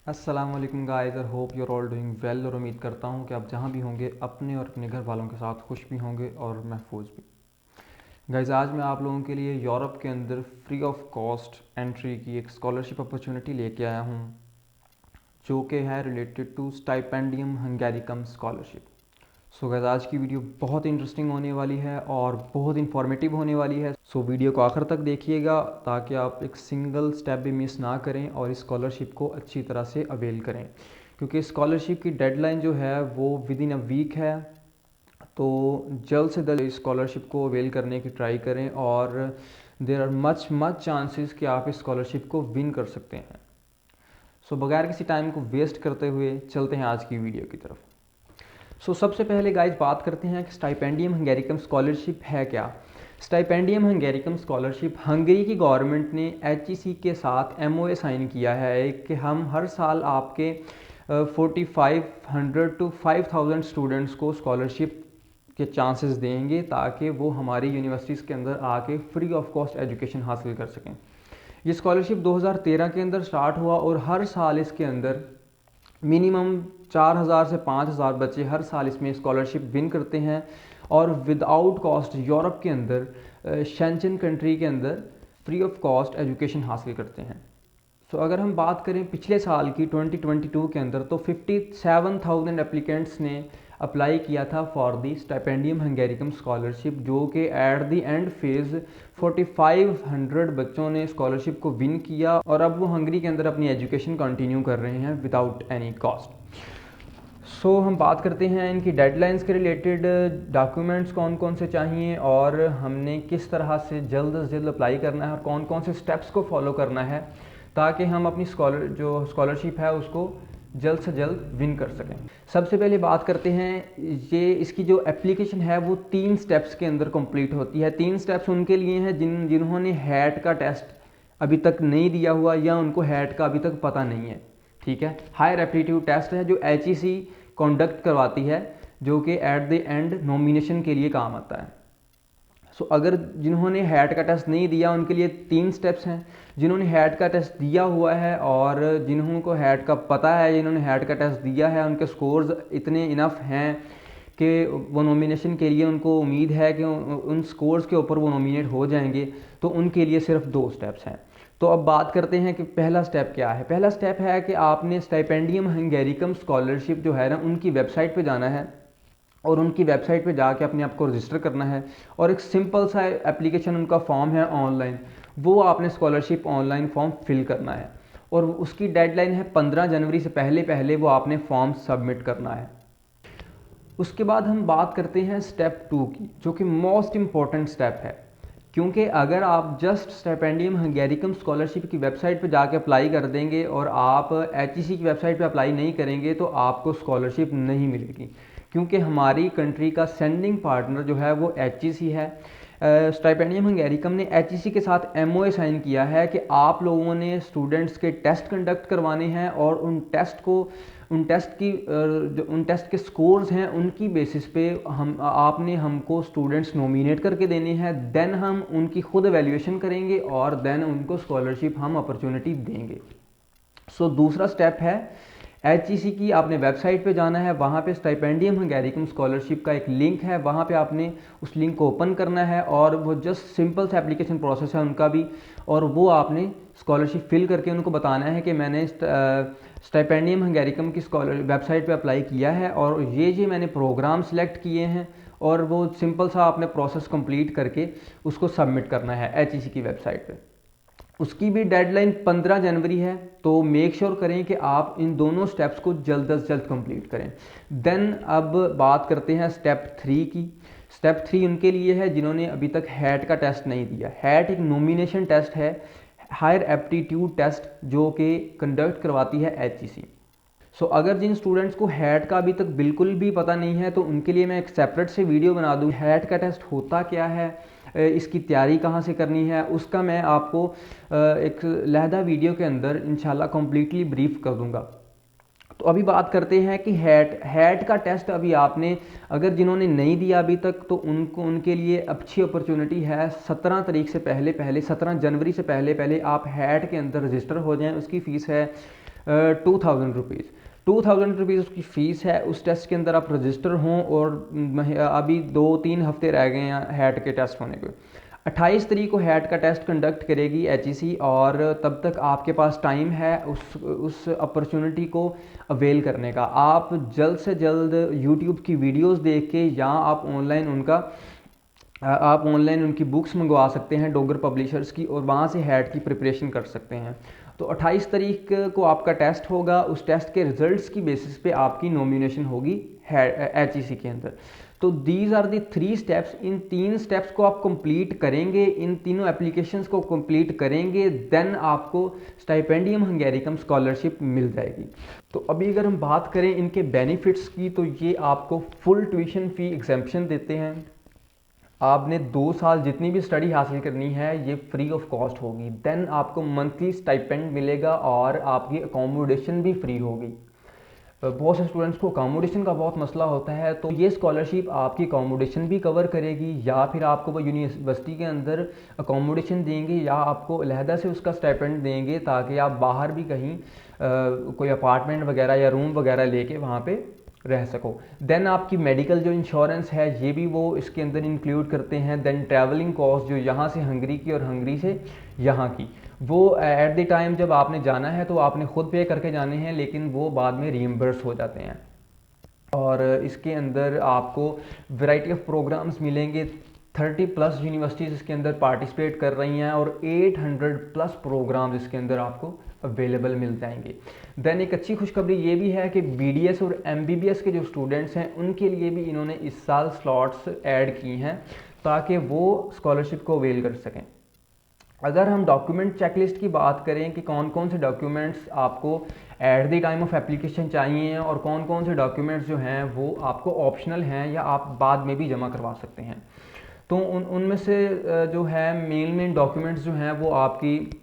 अस्सलामुअलैकुम गाइस और hope you're all doing well. और उम्मीद करता हूँ कि आप जहाँ भी होंगे अपने और अपने घर वालों के साथ खुश भी होंगे और महफूज भी। गाइस, आज मैं आप लोगों के लिए यूरोप के अंदर फ्री ऑफ कॉस्ट एंट्री की एक स्कॉलरशिप अपॉर्चुनिटी लेके आया हूँ, जो कि है related to Stipendium Hungaricum scholarship. So guys, आज की वीडियो बहुत इंटरेस्टिंग होने वाली है और बहुत इंफॉर्मेटिव होने वाली है। सो वीडियो को आखिर तक देखिएगा ताकि आप एक सिंगल स्टेप भी मिस ना करें और इस स्कॉलरशिप को अच्छी तरह से अवेल करें, क्योंकि स्कॉलरशिप की डेडलाइन जो है वो विद इन अ वीक है। तो जल्द से जल्द इस स्कॉलरशिप को अवेल करने की ट्राई करें और there are much much chances कि आप इस स्कॉलरशिप को विन कर सकते हैं। सो बगैर किसी टाइम को वेस्ट करते हुए चलते हैं आज की वीडियो की तरफ। सबसे पहले गाइज बात करते हैं कि स्टाइपेंडियम हंगेरिकम स्कॉलरशिप है क्या। स्टाइपेंडियम हंगेरिकम स्कॉलरशिप हंगरी की गवर्नमेंट ने एचईसी के साथ एमओए साइन किया है कि हम हर साल आपके 4500 टू 5000 स्टूडेंट्स को स्कॉलरशिप के चांसेस देंगे ताकि वो हमारी यूनिवर्सिटीज़ के अंदर आके फ्री ऑफ कॉस्ट एजुकेशन हासिल कर सकें। ये स्कॉलरशिप 2013 के अंदर स्टार्ट हुआ और हर साल इसके अंदर मिनिमम 4000 से 5000 बच्चे हर साल इसमें स्कॉलरशिप विन करते हैं और विदाउट कॉस्ट यूरोप के अंदर शेंजन कंट्री के अंदर फ्री ऑफ कॉस्ट एजुकेशन हासिल करते हैं। अगर हम बात करें पिछले साल की 2022 के अंदर, तो 57,000 एप्लीकेंट्स ने अप्लाई किया था for the Stipendium Hungaricum scholarship, जो कि एट द एंड फेज़ 4500 बच्चों ने स्कॉलरशिप को विन किया और अब वो हंगरी के अंदर अपनी एजुकेशन कंटिन्यू कर रहे हैं विदाउट एनी कॉस्ट। हम बात करते हैं इनकी डेडलाइंस के रिलेटेड, डॉक्यूमेंट्स कौन कौन से चाहिए और हमने किस तरह से जल्द से जल्द अप्लाई करना है और कौन कौन से स्टेप्स को फॉलो करना है ताकि हम अपनी स्कॉलरशिप है उसको जल्द से जल्द विन कर सकें। सबसे पहले बात करते हैं, ये इसकी जो एप्लीकेशन है वो 3 स्टेप्स के अंदर कंप्लीट होती है। 3 स्टेप्स उनके लिए हैं जिन्होंने हैट का टेस्ट अभी तक नहीं दिया हुआ या उनको हैट का अभी तक पता नहीं है। ठीक है, हायर एप्टीट्यूड टेस्ट है जो एचईसी कंडक्ट करवाती है, जो कि एट द एंड नॉमिनेशन के लिए काम आता है। अगर जिन्होंने हैट का टेस्ट नहीं दिया उनके लिए 3 स्टेप्स हैं। जिन्होंने हैट का टेस्ट दिया हुआ है और जिन्होंने हैट का पता है, जिन्होंने हैट का टेस्ट दिया है, उनके स्कोर्स इतने इनफ हैं कि वो नॉमिनेशन के लिए उनको उम्मीद है कि उन स्कोर्स के ऊपर वो नॉमिनेट हो जाएंगे, तो उनके लिए सिर्फ 2 स्टेप्स हैं। तो अब बात करते हैं कि पहला स्टेप क्या है। पहला स्टेप है कि आपने स्टाइपेंडियम हंगेरिकम स्कॉलरशिप जो है ना, उनकी वेबसाइट पे जाना है और उनकी वेबसाइट पे जाके अपने आप को रजिस्टर करना है और एक सिंपल सा एप्लीकेशन उनका फॉर्म है ऑनलाइन, वो आपने स्कॉलरशिप ऑनलाइन फॉर्म फिल करना है और उसकी डेडलाइन है 15 जनवरी से पहले पहले वो आपने फॉर्म सबमिट करना है। उसके बाद हम बात करते हैं स्टेप 2 की, जो कि मोस्ट इम्पॉर्टेंट स्टेप है, क्योंकि अगर आप जस्ट स्टाइपेंडियम हंगेरिकम स्कॉलरशिप की वेबसाइट पे जाके अप्लाई कर देंगे और आप एचईसी की वेबसाइट पे अप्लाई नहीं करेंगे तो आपको स्कॉलरशिप नहीं मिलेगी, क्योंकि हमारी कंट्री का सेंडिंग पार्टनर जो है वो एचईसी है। स्टाइपेंडियम हंगेरिकम ने एचईसी के साथ एमओए साइन किया है कि आप लोगों ने स्टूडेंट्स के टेस्ट कंडक्ट करवाने हैं और उन टेस्ट के स्कोर्स हैं उनकी बेसिस पे आपने हमको स्टूडेंट्स नॉमिनेट करके देने हैं। देन हम उनकी खुद एवेल्यूएशन करेंगे और देन उनको स्कॉलरशिप हम अपॉर्चुनिटी देंगे। दूसरा स्टेप है, एचईसी की आपने वेबसाइट पे जाना है, वहाँ पे स्टाइपेंडियम हंगेरिकम स्कॉलरशिप का एक लिंक है, वहाँ पे आपने उस लिंक को ओपन करना है और वो जस्ट सिंपल सा एप्लीकेशन प्रोसेस है उनका भी, और वो आपने स्कॉलरशिप फिल करके उनको बताना है कि मैंने स्टाइपेंडियम हंगेरिकम की वेबसाइट पे अप्लाई किया है और ये मैंने प्रोग्राम सेलेक्ट किए हैं, और वो सिंपल सा आपने प्रोसेस कंप्लीट करके उसको सबमिट करना है एचईसी की वेबसाइट पे। उसकी भी डेडलाइन 15 जनवरी है, तो मेक श्योर करें कि आप इन दोनों स्टेप्स को जल्द से जल्द कंप्लीट करें। देन अब बात करते हैं स्टेप 3 की। स्टेप 3 उनके लिए है जिन्होंने अभी तक हैट का टेस्ट नहीं दिया। हैट एक नॉमिनेशन टेस्ट है, हायर एप्टीट्यूड टेस्ट, जो कि कंडक्ट करवाती है एचईसी। अगर जिन स्टूडेंट्स को हैट का अभी तक बिल्कुल भी पता नहीं है तो उनके लिए मैं एक सेपरेट से वीडियो बना दूँ, हैट का टेस्ट होता क्या है, इसकी तैयारी कहाँ से करनी है, उसका मैं आपको एक लहदा वीडियो के अंदर इंशाल्लाह कम्प्लीटली ब्रीफ कर दूंगा। तो अभी बात करते हैं कि हैट का टेस्ट अभी आपने अगर जिन्होंने नहीं दिया अभी तक, तो उनके लिए अच्छी अपॉर्चुनिटी है। 17 तारीख से पहले पहले 17 जनवरी से पहले पहले आप हैट के अंदर रजिस्टर हो जाएं। उसकी फ़ीस है ₹2000। ₹2000 उसकी फ़ीस है। उस टेस्ट के अंदर आप रजिस्टर हों और अभी 2-3 हफ्ते रह गए हैं हैट के टेस्ट होने को। 28 तारीख को हैट का टेस्ट कंडक्ट करेगी HEC, और तब तक आपके पास टाइम है उस अपॉर्चुनिटी को अवेल करने का। आप जल्द से जल्द यूट्यूब की वीडियोस देख के, या आप ऑनलाइन उनकी बुक्स मंगवा सकते हैं डोगर पब्लिशर्स की, और वहाँ से हैट की प्रिपरेशन कर सकते हैं। तो 28 तारीख को आपका टेस्ट होगा। उस टेस्ट के रिजल्ट्स की बेसिस पे आपकी नॉमिनेशन होगी HEC के अंदर। तो दीज आर दी 3 स्टेप्स। इन 3 स्टेप्स को आप कंप्लीट करेंगे, इन तीनों एप्लीकेशंस को कंप्लीट करेंगे, देन आपको स्टाइपेंडियम हंगेरिकम स्कॉलरशिप मिल जाएगी। तो अभी अगर हम बात करें इनके बेनिफिट्स की, तो ये आपको फुल ट्यूशन फ़ी एग्जेम्पशन देते हैं। आपने 2 साल जितनी भी स्टडी हासिल करनी है ये फ्री ऑफ कॉस्ट होगी। देन आपको मंथली स्टाइपेंड मिलेगा और आपकी अकोमोडेशन भी फ्री होगी। बहुत से स्टूडेंट्स को अकोमोडेशन का बहुत मसला होता है, तो ये स्कॉलरशिप आपकी अकोमोडेशन भी कवर करेगी, या फिर आपको वो यूनिवर्सिटी के अंदर अकोमोडेशन देंगे या आपको अलहदा से उसका स्टाइपेंड देंगे, ताकि आप बाहर भी कहीं कोई अपार्टमेंट वगैरह या रूम वगैरह लेके वहाँ पे रह सको। देन आपकी मेडिकल जो इंश्योरेंस है ये भी वो इसके अंदर इंक्लूड करते हैं। देन ट्रैवलिंग कॉस्ट जो यहाँ से हंगरी की और हंगरी से यहाँ की, वो एट द टाइम जब आपने जाना है तो आपने खुद पे करके जाने हैं, लेकिन वो बाद में रीइंबर्स हो जाते हैं। और इसके अंदर आपको वैरायटी ऑफ प्रोग्राम्स मिलेंगे। 30+ यूनिवर्सिटीज़ इसके अंदर पार्टिसिपेट कर रही हैं और 800+ प्रोग्राम्स इसके अंदर आपको अवेलेबल मिल जाएंगे। देन एक अच्छी खुशखबरी ये भी है कि BDS और MBBS के जो स्टूडेंट्स हैं उनके लिए भी इन्होंने इस साल स्लॉट्स ऐड की हैं, ताकि वो स्कॉलरशिप को अवेल कर सकें। अगर हम डॉक्यूमेंट चेकलिस्ट की बात करें कि कौन कौन से डॉक्यूमेंट्स आपको at the time of application चाहिए और कौन कौन से डॉक्यूमेंट्स जो हैं वो आपको ऑप्शनल हैं या आप बाद में भी जमा करवा सकते हैं, तो उनमें से जो है मेन डॉक्यूमेंट्स जो हैं वो आपकी,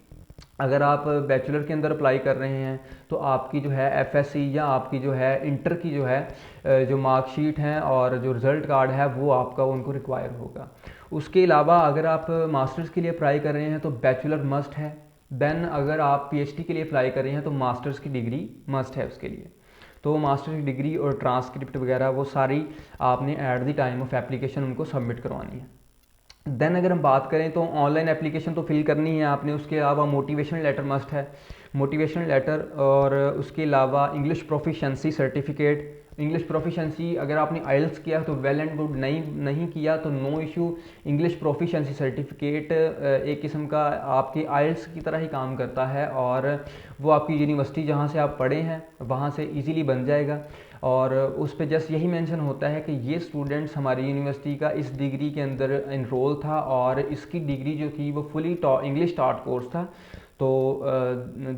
अगर आप बैचलर के अंदर अप्लाई कर रहे हैं तो आपकी जो है FSC या आपकी जो है इंटर की जो है जो मार्कशीट हैं और जो रिज़ल्ट कार्ड है वो आपका उनको रिक्वायर होगा। उसके अलावा अगर आप मास्टर्स के लिए अप्लाई कर रहे हैं तो बैचलर मस्ट है। देन अगर आप PhD के लिए अप्लाई कर रहे हैं तो मास्टर्स की डिग्री मस्ट है उसके लिए। तो मास्टर्स की डिग्री और ट्रांसक्रिप्ट वगैरह वो सारी आपने at the time of application उनको सबमिट करवानी है। देन अगर हम बात करें तो ऑनलाइन एप्लीकेशन तो फिल करनी है आपने। उसके अलावा मोटिवेशनल लेटर मस्ट है, मोटिवेशनल लेटर, और उसके अलावा English proficiency certificate. English proficiency अगर आपने IELTS किया तो वेल एंड गुड, नहीं किया तो no issue. English proficiency certificate एक किस्म का आपके IELTS की तरह ही काम करता है, और वो आपकी यूनिवर्सिटी जहाँ से आप पढ़े हैं वहाँ से इजीली बन जाएगा। और उस पर जस्ट यही मेंशन होता है कि ये स्टूडेंट्स हमारी यूनिवर्सिटी का इस डिग्री के अंदर इनरोल था और इसकी डिग्री जो थी वो फुली इंग्लिश टाट कोर्स था। तो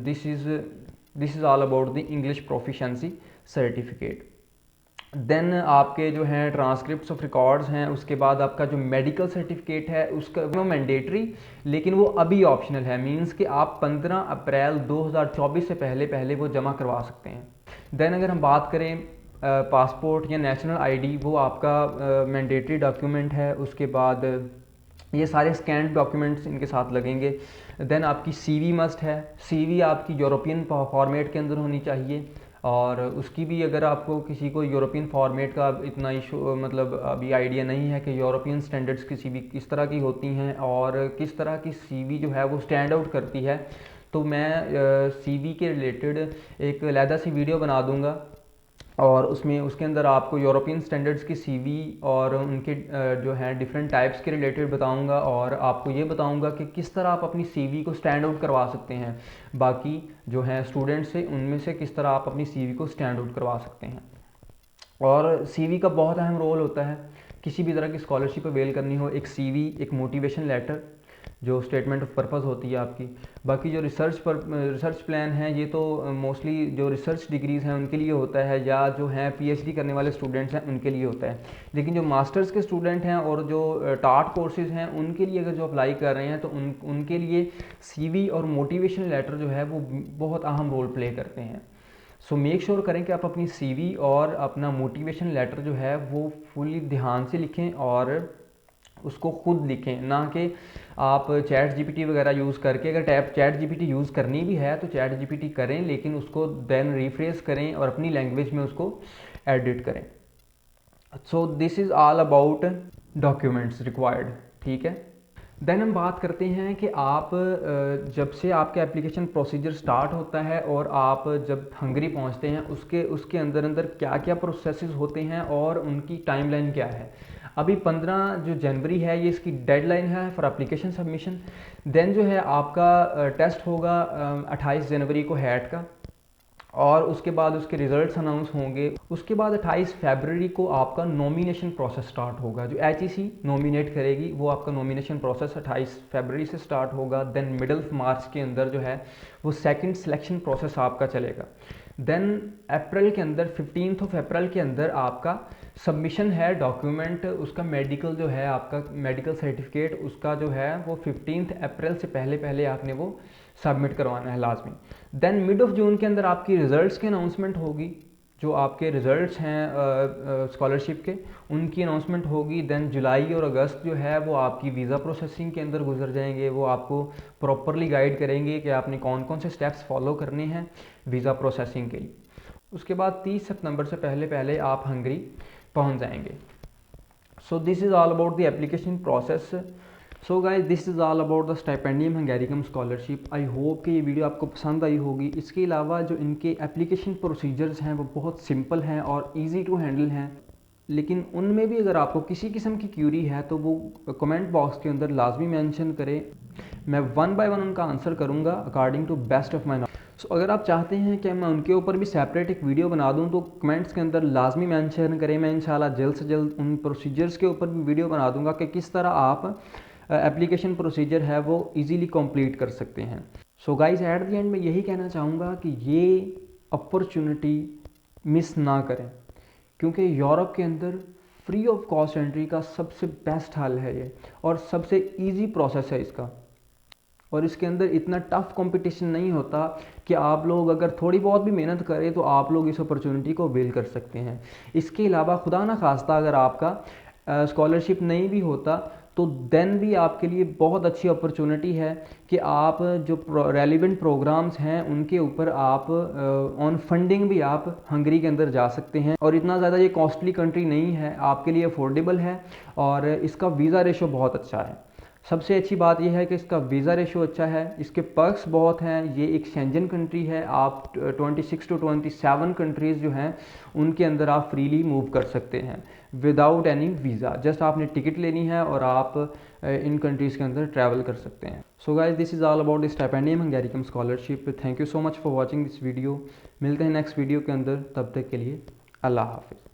this is all about the English proficiency certificate. Then आपके जो हैं ट्रांसक्रिप्ट्स ऑफ रिकॉर्ड्स हैं। उसके बाद आपका जो मेडिकल सर्टिफिकेट है उसका वो मैंडेटरी, लेकिन वो अभी ऑप्शनल है। मींस कि आप 15 अप्रैल 2024 से पहले वो जमा करवा सकते हैं। देन अगर हम बात करें पासपोर्ट या नेशनल ID, वो आपका मैंडेटरी डॉक्यूमेंट है। उसके बाद ये सारे स्कैन डॉक्यूमेंट्स इनके साथ लगेंगे। देन आपकी CV मस्ट है। CV आपकी यूरोपियन फॉर्मेट के अंदर होनी चाहिए, और उसकी भी अगर आपको किसी को यूरोपियन फॉर्मेट का इतना इशू मतलब अभी आइडिया नहीं है कि यूरोपियन स्टैंडर्ड्स की CV किस तरह की होती हैं और किस तरह की CV जो है वो स्टैंड आउट करती है, तो मैं CV के रिलेटेड एक अलहदा सी वीडियो बना दूंगा, और उसके अंदर आपको यूरोपियन स्टैंडर्ड्स की CV और उनके जो है डिफरेंट टाइप्स के रिलेटेड बताऊंगा, और आपको ये बताऊंगा कि किस तरह आप अपनी CV को स्टैंड आउट करवा सकते हैं बाकी जो हैं स्टूडेंट्स से, उनमें से किस तरह आप अपनी CV को स्टैंड आउट करवा सकते हैं। और CV का बहुत अहम रोल होता है। किसी भी तरह की स्कॉलरशिप अवेल करनी हो, एक CV, एक मोटिवेशन लेटर जो स्टेटमेंट ऑफ पर्पज़ होती है आपकी। बाकी जो रिसर्च प्लान है ये तो मोस्टली जो रिसर्च डिग्रीज़ हैं उनके लिए होता है, या जो हैं PhD करने वाले स्टूडेंट्स हैं उनके लिए होता है। लेकिन जो मास्टर्स के स्टूडेंट हैं और जो टाट कोर्सेज़ हैं उनके लिए अगर जो अप्लाई कर रहे हैं तो उनके लिए CV और मोटिवेशन लेटर जो है वो बहुत अहम रोल प्ले करते हैं। सो मेक श्योर करें कि आप अपनी CV और अपना मोटिवेशन लेटर जो है वो फुली ध्यान से लिखें और उसको खुद लिखें, ना कि आप चैट जीपीटी वगैरह यूज़ करके। अगर चैट जीपीटी यूज़ करनी भी है तो चैट जीपीटी करें, लेकिन उसको देन रिफ्रेश करें और अपनी लैंग्वेज में उसको एडिट करें। सो this is all about documents required, ठीक है। देन हम बात करते हैं कि आप जब से आपका एप्लीकेशन प्रोसीजर स्टार्ट होता है और आप जब हंगरी पहुंचते हैं उसके अंदर अंदर क्या क्या प्रोसेसेस होते हैं और उनकी टाइमलाइन क्या है। अभी 15 जो जनवरी है ये इसकी डेडलाइन है फॉर एप्लीकेशन सबमिशन। देन जो है आपका टेस्ट होगा 28 जनवरी को हैट का, और उसके बाद उसके रिजल्ट्स अनाउंस होंगे। उसके बाद 28 फरवरी को आपका नॉमिनेशन प्रोसेस स्टार्ट होगा। जो एचईसी नॉमिनेट करेगी वो आपका नॉमिनेशन प्रोसेस 28 फरवरी से स्टार्ट होगा। देन मिडल मार्च के अंदर जो है वो सेकंड सिलेक्शन प्रोसेस आपका चलेगा। देन अप्रैल के अंदर 15 अप्रैल के अंदर आपका सबमिशन है डॉक्यूमेंट, उसका मेडिकल जो है आपका मेडिकल सर्टिफिकेट उसका जो है वो 15 अप्रैल से पहले पहले आपने वो सबमिट करवाना है लाजमी। देन मिड ऑफ जून के अंदर आपकी रिजल्ट्स की अनाउंसमेंट होगी, जो आपके रिजल्ट्स हैं स्कॉलरशिप के उनकी अनाउंसमेंट होगी। देन जुलाई और अगस्त जो है वो आपकी वीज़ा प्रोसेसिंग के अंदर गुजर जाएंगे। वो आपको प्रॉपरली गाइड करेंगे कि आपने कौन कौन से स्टेप्स फॉलो करने हैं वीज़ा प्रोसेसिंग के लिए। उसके बाद 30 सितंबर से पहले पहले आप हंगरी पहुंच जाएंगे। So this is all about the application process. So guys this is all about the Stipendium Hungaricum scholarship. I hope कि ये वीडियो आपको पसंद आई होगी। इसके अलावा जो इनके एप्लीकेशन प्रोसीजर्स हैं वो बहुत सिंपल हैं और इजी टू हैंडल हैं, लेकिन उनमें भी अगर आपको किसी किस्म की क्यूरी है तो वो कमेंट बॉक्स के अंदर लाजमी मेंशन करें। मैं 1 बाय 1 उनका आंसर करूँगा according to best of my knowledge. So अगर आप चाहते हैं कि मैं उनके ऊपर भी सेपरेट एक वीडियो बना दूं तो कमेंट्स के अंदर लाजमी मेंशन करें। मैं इंशाल्लाह जल्द से जल्द उन प्रोसीजर्स के ऊपर भी वीडियो बना दूंगा कि किस तरह आप एप्लीकेशन प्रोसीजर है वो इजीली कंप्लीट कर सकते हैं। So guys at the end मैं यही कहना चाहूँगा कि ये अपॉर्चुनिटी मिस ना करें, क्योंकि यूरोप के अंदर फ्री ऑफ कॉस्ट एंट्री का सबसे बेस्ट हल है ये, और सबसे इजी प्रोसेस है इसका। और इसके अंदर इतना टफ कंपटीशन नहीं होता कि आप लोग अगर थोड़ी बहुत भी मेहनत करें तो आप लोग इस अपॉर्चुनिटी को अवेल कर सकते हैं। इसके अलावा खुदा ना खास्ता अगर आपका स्कॉलरशिप नहीं भी होता तो देन भी आपके लिए बहुत अच्छी अपॉर्चुनिटी है कि आप जो रेलिवेंट प्रोग्राम्स हैं उनके ऊपर आप ऑन फंडिंग भी आप हंगरी के अंदर जा सकते हैं। और इतना ज़्यादा ये कॉस्टली कंट्री नहीं है, आपके लिए अफोर्डेबल है और इसका वीज़ा रेशो बहुत अच्छा है। सबसे अच्छी बात यह है कि इसका वीज़ा रेशो अच्छा है, इसके पर्क्स बहुत हैं। ये एक शेंजन कंट्री है, आप 26 to 27 कंट्रीज़ जो हैं उनके अंदर आप फ्रीली मूव कर सकते हैं विदाउट एनी वीज़ा। जस्ट आपने टिकट लेनी है और आप इन कंट्रीज़ के अंदर ट्रैवल कर सकते हैं। So guys this is all about the Stipendium Hungaricum scholarship. Thank you so much for watching this video. मिलते हैं नेक्स्ट वीडियो के अंदर, तब तक के लिए अल्लाह हाफिज़।